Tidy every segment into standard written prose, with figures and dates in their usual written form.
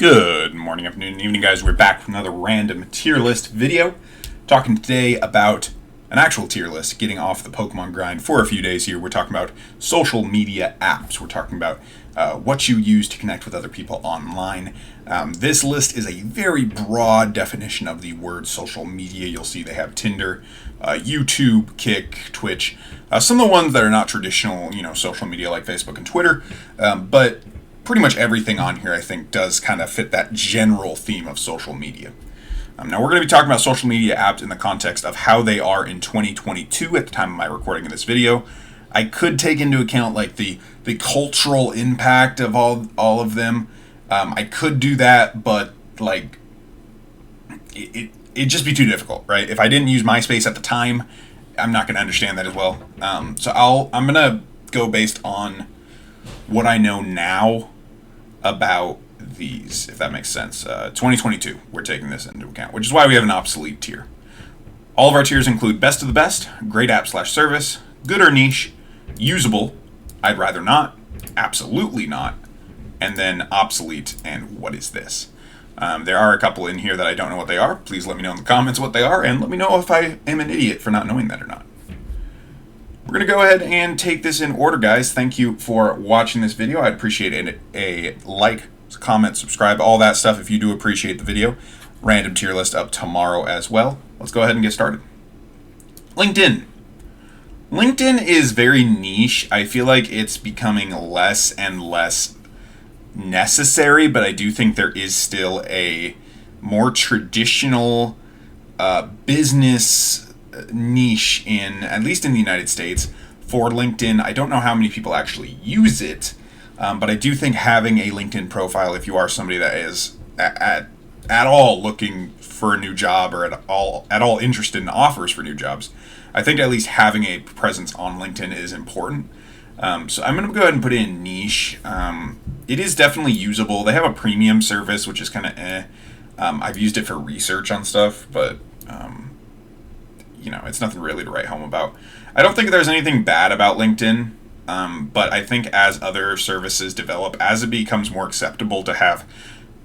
Good morning, afternoon, and evening, guys. We're back with another random tier list video. Talking today about an actual tier list, getting off the Pokemon grind for a few days here. We're talking about social media apps. We're talking about what you use to connect with other people online. This list is a very broad definition of the word social media. You'll see they have Tinder, YouTube, Kick, Twitch, some of the ones that are not traditional, social media like Facebook and Twitter, but pretty much everything on here, I think, does kind of fit that general theme of social media. Now, we're going to be talking about social media apps in the context of how they are in 2022 at the time of my recording of this video. I could take into account like the cultural impact of all of them. I could do that, but like it'd just be too difficult, right? If I didn't use MySpace at the time, I'm not going to understand that as well. So I'm going to go based on what I know now about these, if that makes sense. 2022, we're taking this into account, which is why we have an obsolete tier. All of our tiers include best of the best, great app/service, good or niche, usable, I'd rather not, absolutely not, and then obsolete, and what is this? There are a couple in here that I don't know what they are. Please let me know in the comments what they are, and let me know if I am an idiot for not knowing that or not. We're going to go ahead and take this in order, guys. Thank you for watching this video. I'd appreciate a like, comment, subscribe, all that stuff if you do appreciate the video. Random tier list up tomorrow as well. Let's go ahead and get started. LinkedIn. LinkedIn is very niche. I feel like it's becoming less and less necessary, but I do think there is still a more traditional business niche at least in the United States for LinkedIn. I don't know how many people actually use it, but I do think having a LinkedIn profile, if you are somebody that is at all looking for a new job or at all interested in offers for new jobs, I think at least having a presence on LinkedIn is important. So I'm going to go ahead and put in niche. It is definitely usable. They have a premium service, which is kind of I've used it for research on stuff, but it's nothing really to write home about. I don't think there's anything bad about LinkedIn, but I think as other services develop, as it becomes more acceptable to have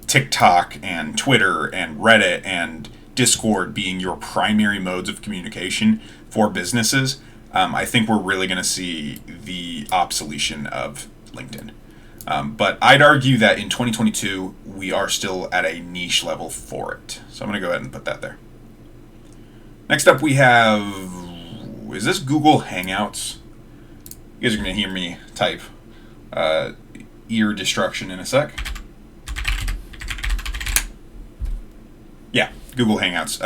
TikTok and Twitter and Reddit and Discord being your primary modes of communication for businesses, I think we're really going to see the obsolescence of LinkedIn. But I'd argue that in 2022, we are still at a niche level for it. So I'm going to go ahead and put that there. Next up, we have, is this Google Hangouts? You guys are going to hear me type ear destruction in a sec. Yeah, Google Hangouts.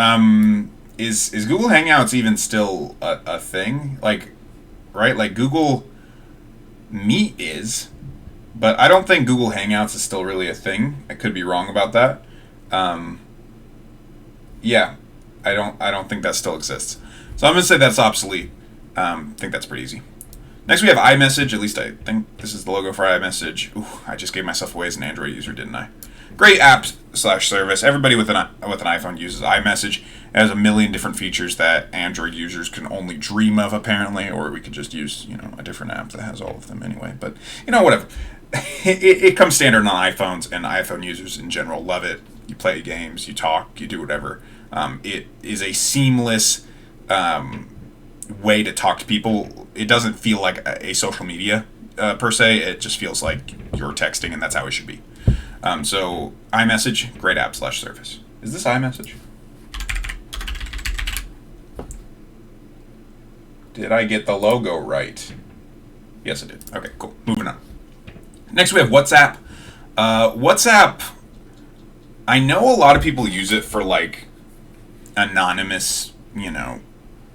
Is Google Hangouts even still a thing? Right? Like Google Meet is, but I don't think Google Hangouts is still really a thing. I could be wrong about that. Yeah. I don't think that still exists. So I'm going to say that's obsolete. I think that's pretty easy. Next we have Imessage. At least I think this is the logo for Imessage. Ooh, I just gave myself away as an Android user, didn't I? Great app/service. Everybody with an iPhone uses Imessage. It has a million different features that Android users can only dream of, apparently, or we could just use, a different app that has all of them anyway. But, whatever. It comes standard on iPhones, and iPhone users in general love it. You play games, you talk, you do whatever. It is a seamless way to talk to people. It doesn't feel like a social media per se. It just feels like you're texting, and that's how it should be. So iMessage, great app/service. Is this iMessage? Did I get the logo right? Yes, I did. Okay, cool. Moving on. Next, we have WhatsApp. WhatsApp, I know a lot of people use it for anonymous,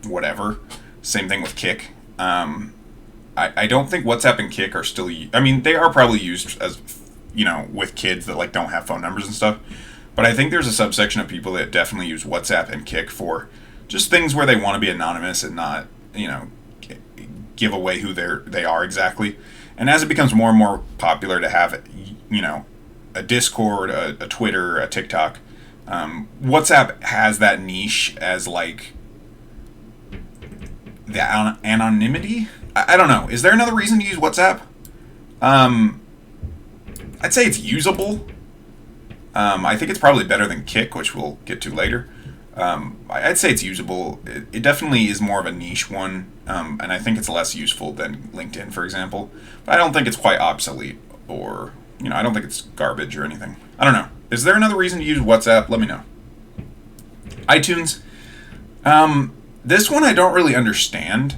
whatever. Same thing with Kick. I don't think WhatsApp and Kick are still, they are probably used as, with kids that don't have phone numbers and stuff. But I think there's a subsection of people that definitely use WhatsApp and Kick for just things where they want to be anonymous and not, give away who they are exactly. And as it becomes more and more popular to have, a Discord, a Twitter, a TikTok, WhatsApp has that niche as the anonymity. I don't know. Is there another reason to use WhatsApp? I'd say it's usable. I think it's probably better than Kick, which we'll get to later. I'd say it's usable. It definitely is more of a niche one, and I think it's less useful than LinkedIn, for example. But I don't think it's quite obsolete, or, I don't think it's garbage or anything. I don't know. Is there another reason to use WhatsApp? Let me know. iTunes. This one I don't really understand.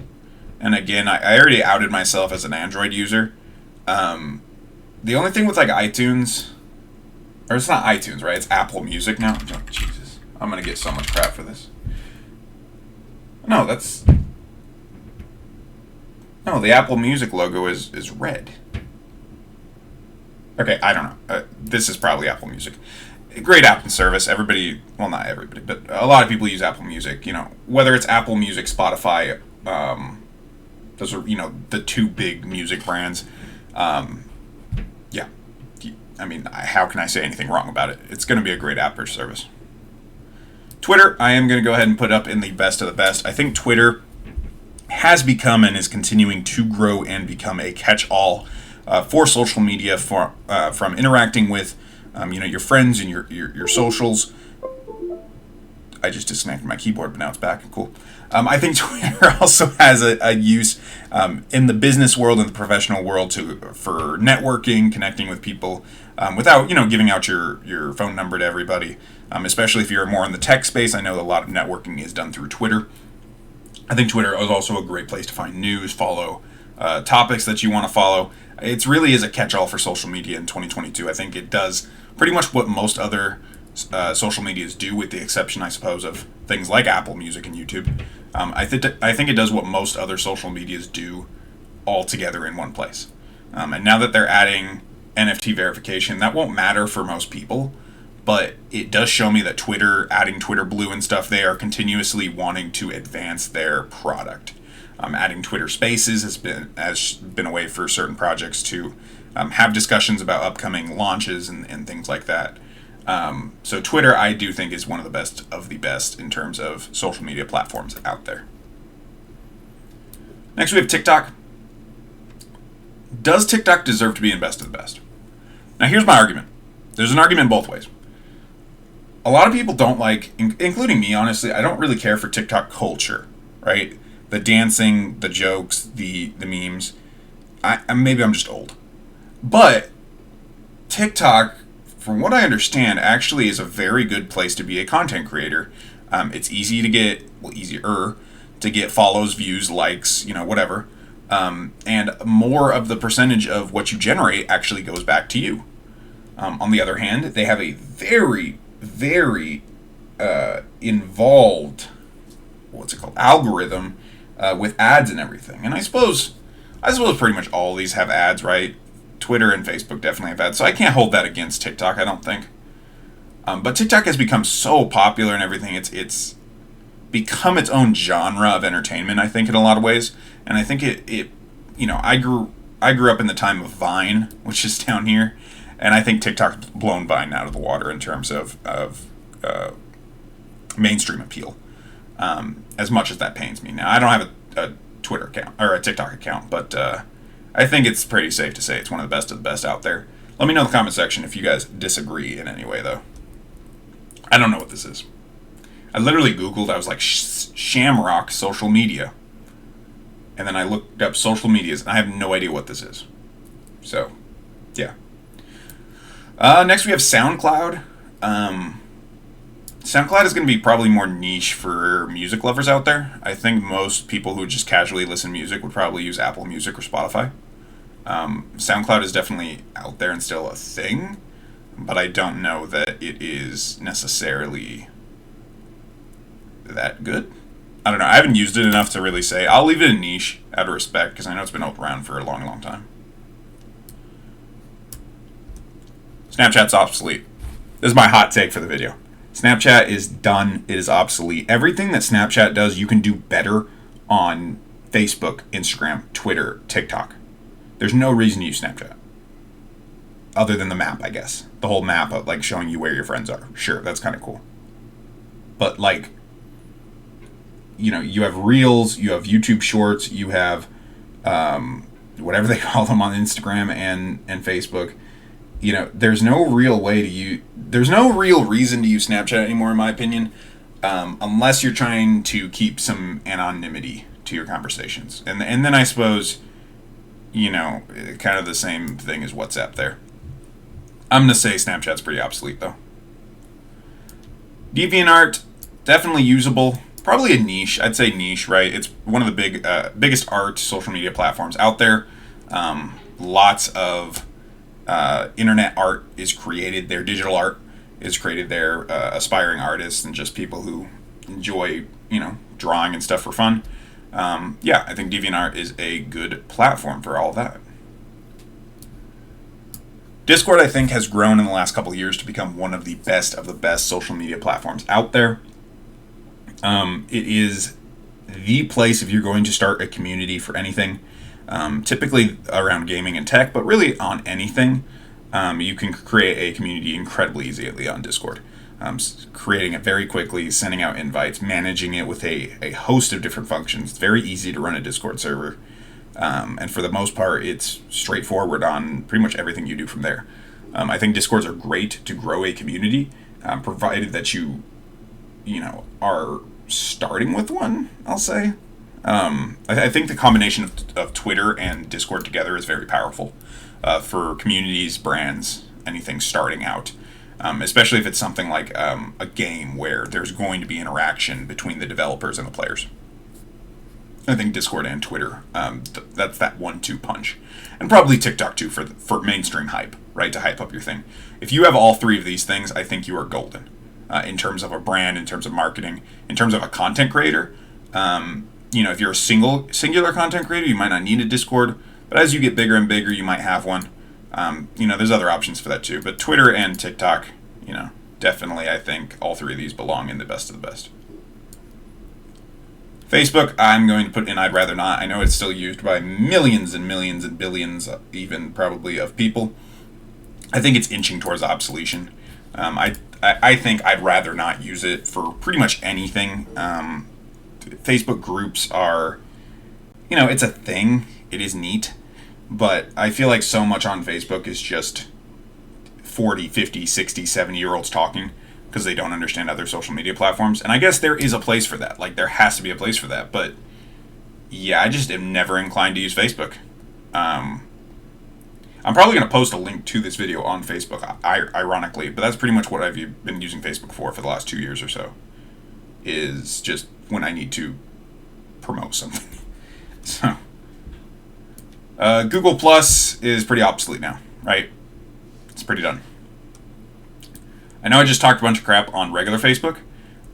And again, I already outed myself as an Android user. The only thing with like iTunes, or it's not iTunes, right? It's Apple Music now. Oh, Jesus. I'm going to get so much crap for this. No, the Apple Music logo is red. Okay, I don't know. This is probably Apple Music. Great app and service. Everybody, well, not everybody, but a lot of people use Apple Music. Whether it's Apple Music, Spotify, those are, the two big music brands. Yeah. I mean, how can I say anything wrong about it? It's going to be a great app or service. Twitter, I am going to go ahead and put up in the best of the best. I think Twitter has become and is continuing to grow and become a catch-all for social media, from interacting with your friends and your socials. I just disconnected my keyboard, but now it's back. Cool. I think Twitter also has a use in the business world and the professional world for networking, connecting with people without giving out your phone number to everybody. Especially if you're more in the tech space, I know a lot of networking is done through Twitter. I think Twitter is also a great place to find news, follow topics that you want to follow. It really is a catch-all for social media in 2022. I think it does pretty much what most other social medias do, with the exception, I suppose, of things like Apple Music and YouTube. I think it does what most other social medias do all together in one place. And now that they're adding NFT verification, that won't matter for most people, but it does show me that Twitter, adding Twitter Blue and stuff, they are continuously wanting to advance their product. Adding Twitter Spaces has been a way for certain projects to have discussions about upcoming launches and things like that. So Twitter, I do think, is one of the best in terms of social media platforms out there. Next, we have TikTok. Does TikTok deserve to be in best of the best? Now, here's my argument. There's an argument both ways. A lot of people don't like, including me, honestly, I don't really care for TikTok culture, right? The dancing, the jokes, the memes. Maybe I'm just old. But TikTok, from what I understand, actually is a very good place to be a content creator. It's easy to get, easier to get follows, views, likes, whatever. And more of the percentage of what you generate actually goes back to you. On the other hand, they have a very, very involved, algorithm with ads and everything. And I suppose pretty much all of these have ads, right? Twitter and Facebook definitely have ads, so I can't hold that against TikTok, I don't think. But TikTok has become so popular and everything, it's become its own genre of entertainment, I think, in a lot of ways. And I think I grew up in the time of Vine, which is down here, and I think TikTok's blown Vine out of the water in terms of mainstream appeal. As much as that pains me. Now, I don't have a Twitter account or a TikTok account, but I think it's pretty safe to say it's one of the best out there. Let me know in the comment section if you guys disagree in any way, though. I don't know what this is. I literally Googled, I was like, Shamrock social media. And then I looked up social medias, and I have no idea what this is. So, yeah. Next we have SoundCloud. SoundCloud is going to be probably more niche for music lovers out there. I think most people who just casually listen to music would probably use Apple Music or Spotify. SoundCloud is definitely out there and still a thing, but I don't know that it is necessarily that good. I don't know. I haven't used it enough to really say. I'll leave it in niche out of respect, because I know it's been around for a long, long time. Snapchat's obsolete. This is my hot take for the video. Snapchat is done. It is obsolete. Everything that Snapchat does, you can do better on Facebook, Instagram, Twitter, TikTok. There's no reason to use Snapchat. Other than the map, I guess. The whole map of like showing you where your friends are. Sure, that's kind of cool. But like, you have Reels, you have YouTube Shorts, you have whatever they call them on Instagram and Facebook. there's no real way to use, there's no real reason to use Snapchat anymore, in my opinion, unless you're trying to keep some anonymity to your conversations. And then I suppose, kind of the same thing as WhatsApp there. I'm going to say Snapchat's pretty obsolete, though. Deviantart, definitely usable. Probably a niche. I'd say niche, right? It's one of the biggest art social media platforms out there. Lots of internet art is created there. Digital art is created there. Aspiring artists and just people who enjoy, drawing and stuff for fun. I think DeviantArt is a good platform for all that. Discord, I think, has grown in the last couple of years to become one of the best social media platforms out there. It is the place if you're going to start a community for anything, typically around gaming and tech, but really on anything. You can create a community incredibly easily on Discord. Creating it very quickly, sending out invites, managing it with a host of different functions. It's very easy to run a Discord server. And for the most part, it's straightforward on pretty much everything you do from there. I think Discords are great to grow a community, provided that you are starting with one, I'll say. I think the combination of Twitter and Discord together is very powerful for communities, brands, anything starting out. Especially if it's something like a game where there's going to be interaction between the developers and the players. I think Discord and Twitter, that's that 1-2 punch. And probably TikTok too for mainstream hype, right? To hype up your thing. If you have all three of these things, I think you are golden. In terms of a brand, in terms of marketing, in terms of a content creator. If you're a singular content creator, you might not need a Discord. But as you get bigger and bigger, you might have one. There's other options for that too. But Twitter and TikTok, definitely I think all three of these belong in the best of the best. Facebook, I'm going to put in I'd rather not. I know it's still used by millions and millions and billions, even probably, of people. I think it's inching towards obsolescence. I think I'd rather not use it for pretty much anything. Facebook groups are, it's a thing. It is neat. But I feel like so much on Facebook is just 40, 50, 60, 70-year-olds talking because they don't understand other social media platforms. And I guess there is a place for that. Like, there has to be a place for that. But, yeah, I just am never inclined to use Facebook. I'm probably going to post a link to this video on Facebook, ironically. But that's pretty much what I've been using Facebook for the last 2 years or so. Is just when I need to promote something. So, Google Plus is pretty obsolete now, right? It's pretty done. I know I just talked a bunch of crap on regular Facebook.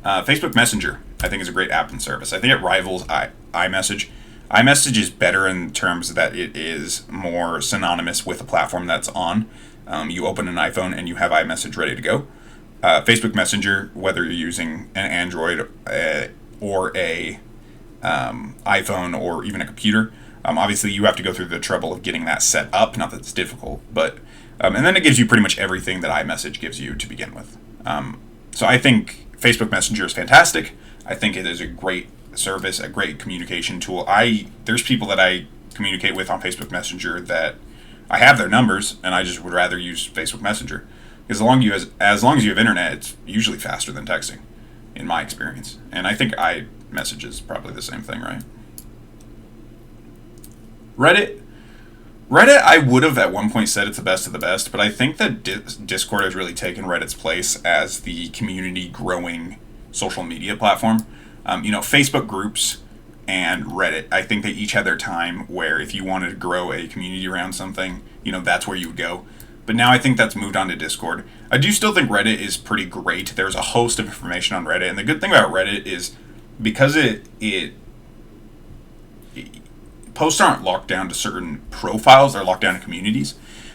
Facebook Messenger, I think, is a great app and service. I think it rivals iMessage. iMessage is better in terms that it is more synonymous with the platform that's on. You open an iPhone and you have iMessage ready to go. Facebook Messenger, whether you're using an Android or a iPhone or even a computer, obviously you have to go through the trouble of getting that set up. Not that it's difficult, but and then it gives you pretty much everything that iMessage gives you to begin with. So I think Facebook Messenger is fantastic. I think it is a great service, a great communication tool. There's people that I communicate with on Facebook Messenger that I have their numbers, and I just would rather use Facebook Messenger. Because as long as you have internet, it's usually faster than texting, in my experience. And I think iMessage is probably the same thing, right? Reddit, I would have at one point said it's the best of the best, but I think that Discord has really taken Reddit's place as the community growing social media platform. Facebook groups and Reddit, I think they each had their time where if you wanted to grow a community around something, that's where you would go. But now I think that's moved on to Discord. I do still think Reddit is pretty great. There's a host of information on Reddit, and the good thing about Reddit is because it posts aren't locked down to certain profiles, they're locked down to communities,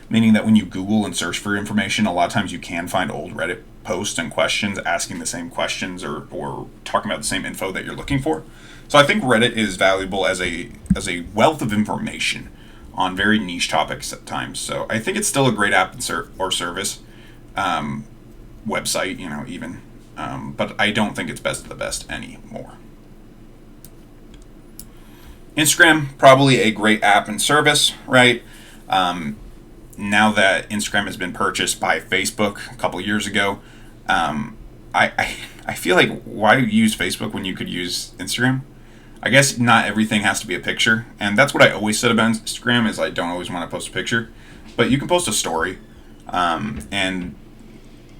meaning that when you Google and search for information, a lot of times you can find old Reddit posts and questions asking the same questions or talking about the same info that you're looking for. So I think Reddit is valuable as a wealth of information on very niche topics at times. So I think it's still a great app or service, website, even. But I don't think it's best of the best anymore. Instagram, probably a great app and service, right? now that Instagram has been purchased by Facebook a couple years ago, I feel like, why use Facebook when you could use Instagram? I guess not everything has to be a picture, and that's what I always said about Instagram, is I don't always want to post a picture, but you can post a story, and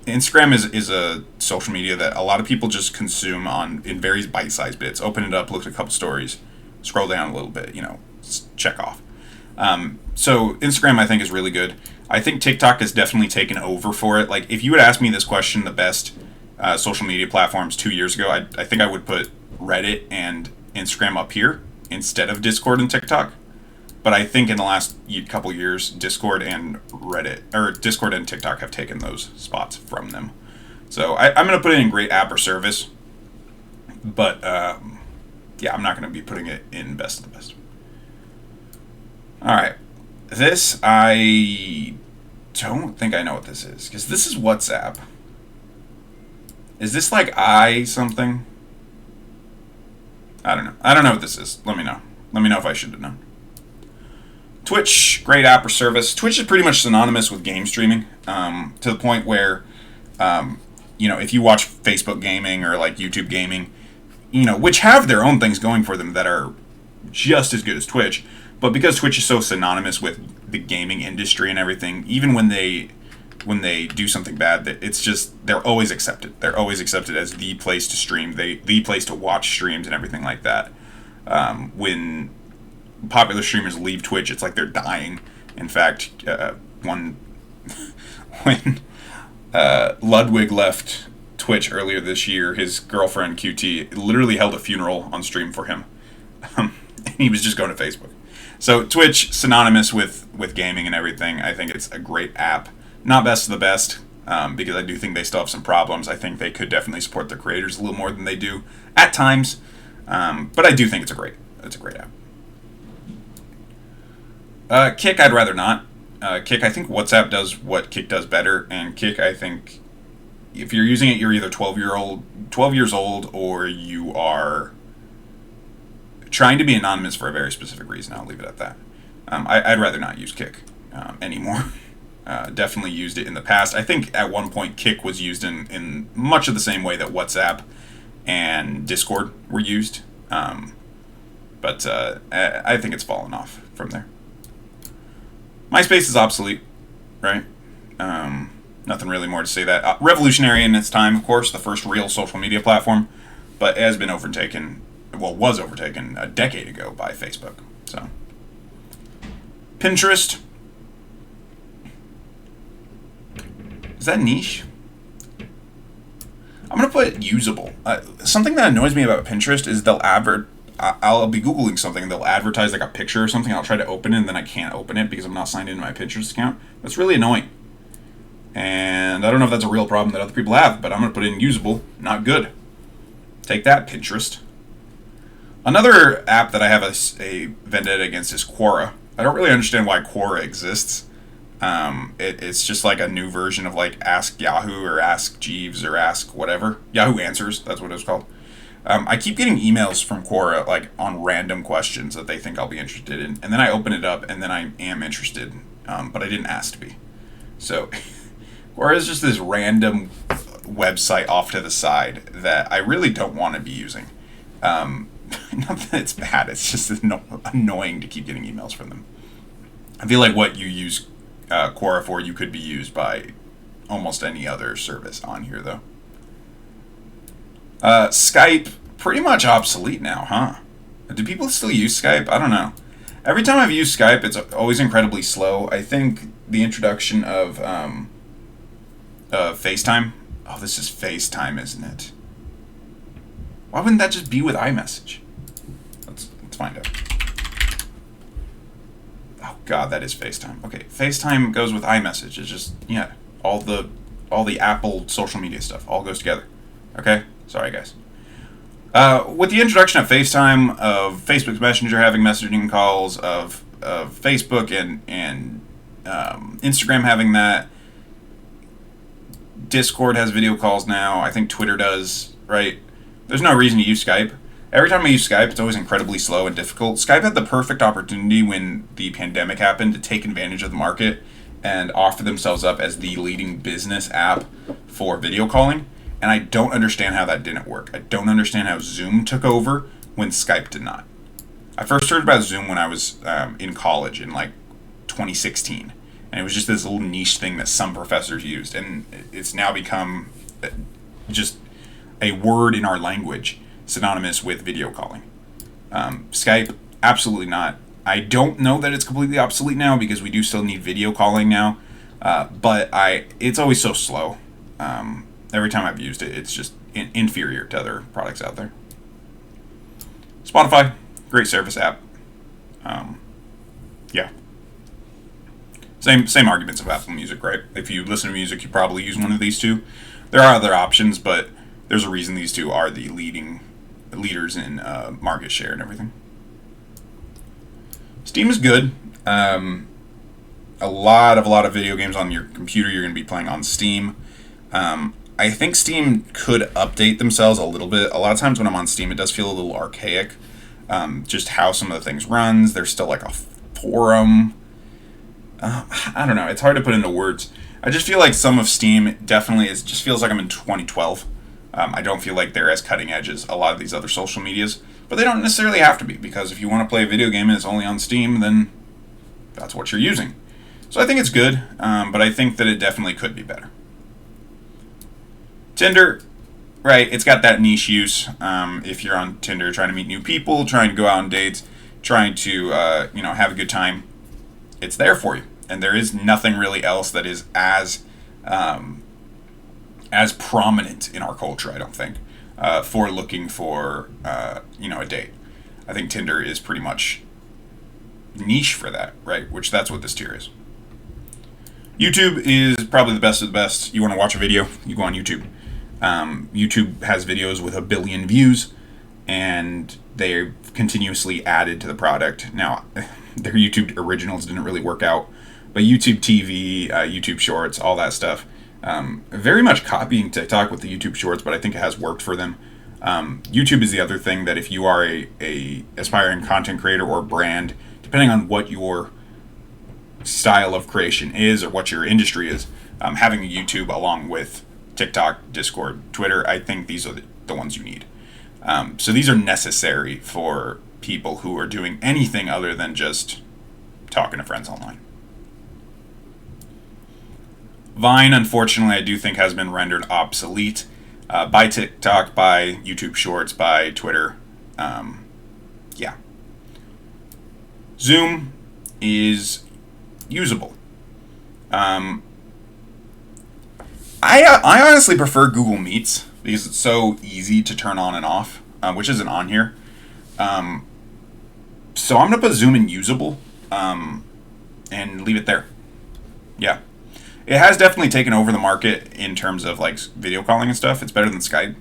Instagram is a social media that a lot of people just consume in very bite-sized bits. Open it up, look at a couple stories, scroll down a little bit, check off. So Instagram, I think, is really good. I think TikTok has definitely taken over for it. Like, if you would ask me this question, the best social media platforms 2 years ago, I think I would put Reddit and Instagram up here instead of Discord and TikTok. But I think in the last couple years, Discord and TikTok have taken those spots from them. So I'm going to put it in great app or service. But yeah, I'm not going to be putting it in best of the best. All right. This, I don't think I know what this is, because this is WhatsApp. Is this like something? I don't know. I don't know what this is. Let me know. Let me know if I should have known. Twitch, great app or service. Twitch is pretty much synonymous with game streaming, to the point where, if you watch Facebook gaming or like YouTube gaming, which have their own things going for them that are just as good as Twitch, but because Twitch is so synonymous with the gaming industry and everything, even when they do something bad, it's just, they're always accepted. They're always accepted as the place to stream, the place to watch streams and everything like that. When popular streamers leave Twitch, it's like they're dying. In fact, when Ludwig left Twitch earlier this year, his girlfriend QT literally held a funeral on stream for him. And he was just going to Facebook. So Twitch, synonymous with gaming and everything. I think it's a great app. Not best of the best, because I do think they still have some problems. I think they could definitely support their creators a little more than they do at times. But I do think it's a great app. Kick, I'd rather not. Kick, I think WhatsApp does what Kick does better, and Kick, I think, if you're using it, you're either 12 years old, or you are trying to be anonymous for a very specific reason. I'll leave it at that. I'd rather not use Kick anymore. Definitely used it in the past. I think at one point Kick was used in much of the same way that WhatsApp and Discord were used. But I think it's fallen off from there. MySpace is obsolete, right? Nothing really more to say that. Revolutionary in its time, of course, the first real social media platform, but it has been was overtaken a decade ago by Facebook. So, Pinterest. Is that niche? I'm going to put usable. Something that annoys me about Pinterest is I'll be Googling something and they'll advertise like a picture or something. I'll try to open it and then I can't open it because I'm not signed into my Pinterest account. That's really annoying. And I don't know if that's a real problem that other people have, but I'm going to put in usable, not good. Take that, Pinterest. Another app that I have a vendetta against is Quora. I don't really understand why Quora exists. It's just like a new version of like Ask Yahoo or Ask Jeeves or Ask whatever. Yahoo Answers, that's what it's called. I keep getting emails from Quora like on random questions that they think I'll be interested in, and then I open it up and then I am interested, but I didn't ask to be. So Quora is just this random website off to the side that I really don't want to be using. Not that it's bad, it's just annoying to keep getting emails from them. I feel like what you use Quora for, you could be used by almost any other service on here, though. Skype, pretty much obsolete now, huh? Do people still use Skype? I don't know. Every time I've used Skype, it's always incredibly slow. I think the introduction of FaceTime. Oh, this is FaceTime, isn't it? Why wouldn't that just be with iMessage? Let's find out. Oh God, that is FaceTime. Okay, FaceTime goes with iMessage. It's just, yeah, all the Apple social media stuff all goes together. Okay, sorry guys. With the introduction of FaceTime, of Facebook's Messenger having messaging calls, of Facebook and Instagram having that, Discord has video calls now. I think Twitter does, right? There's no reason to use Skype. Every time I use Skype, it's always incredibly slow and difficult. Skype had the perfect opportunity when the pandemic happened to take advantage of the market and offer themselves up as the leading business app for video calling. And I don't understand how that didn't work. I don't understand how Zoom took over when Skype did not. I first heard about Zoom when I was in college in like 2016. And it was just this little niche thing that some professors used. And it's now become just a word in our language synonymous with video calling. Skype, absolutely not. I don't know that it's completely obsolete now because we do still need video calling now. But it's always so slow. Every time I've used it, it's just inferior to other products out there. Spotify, great service app. Yeah. Same arguments of Apple Music, right? If you listen to music, you probably use one of these two. There are other options, but there's a reason these two are the leaders in market share and everything. Steam is good. A lot of video games on your computer you're going to be playing on Steam. I think Steam could update themselves a little bit. A lot of times when I'm on Steam, it does feel a little archaic. Just how some of the things runs. There's still like a forum. I don't know. It's hard to put into words. I just feel like some of Steam definitely just feels like I'm in 2012. I don't feel like they're as cutting edge as a lot of these other social medias. But they don't necessarily have to be, because if you want to play a video game and it's only on Steam, then that's what you're using. So I think it's good, but I think that it definitely could be better. Tinder, right, it's got that niche use. If you're on Tinder trying to meet new people, trying to go out on dates, trying to have a good time, it's there for you. And there is nothing really else that is as prominent in our culture, I don't think, for looking for a date. I think Tinder is pretty much niche for that, right? Which that's what this tier is. YouTube is probably the best of the best. You want to watch a video, you go on YouTube. YouTube has videos with 1 billion views, and they're continuously added to the product. Now, their YouTube originals didn't really work out, but YouTube TV, YouTube Shorts, all that stuff, very much copying TikTok with the YouTube Shorts, but I think it has worked for them. YouTube is the other thing that if you are a aspiring content creator or brand, depending on what your style of creation is or what your industry is, having a YouTube along with TikTok, Discord, Twitter, I think these are the ones you need. So these are necessary for people who are doing anything other than just talking to friends online. Vine, unfortunately, I do think has been rendered obsolete by TikTok, by YouTube Shorts, by Twitter. Yeah. Zoom is usable. I honestly prefer Google Meets because it's so easy to turn on and off, which isn't on here. So I'm going to put Zoom in usable and leave it there. Yeah. It has definitely taken over the market in terms of like video calling and stuff. It's better than Skype,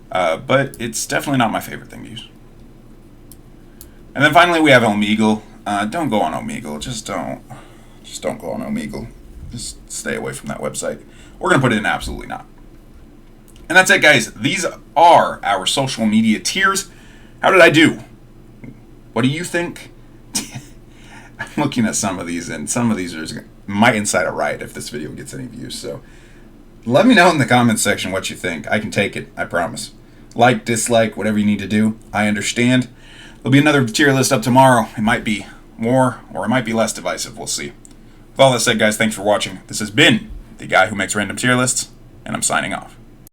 but it's definitely not my favorite thing to use. And then finally we have Omegle. Don't go on Omegle. Just don't go on Omegle. Just stay away from that website. We're going to put it in absolutely not. And that's it, guys. These are our social media tiers. How did I do? What do you think? I'm looking at some of these, and some of these might incite a riot if this video gets any views. So let me know in the comments section what you think. I can take it, I promise. Like, dislike, whatever you need to do. I understand. There'll be another tier list up tomorrow. It might be more, or it might be less divisive. We'll see. With all that said, guys, thanks for watching. This has been the guy who makes random tier lists, and I'm signing off.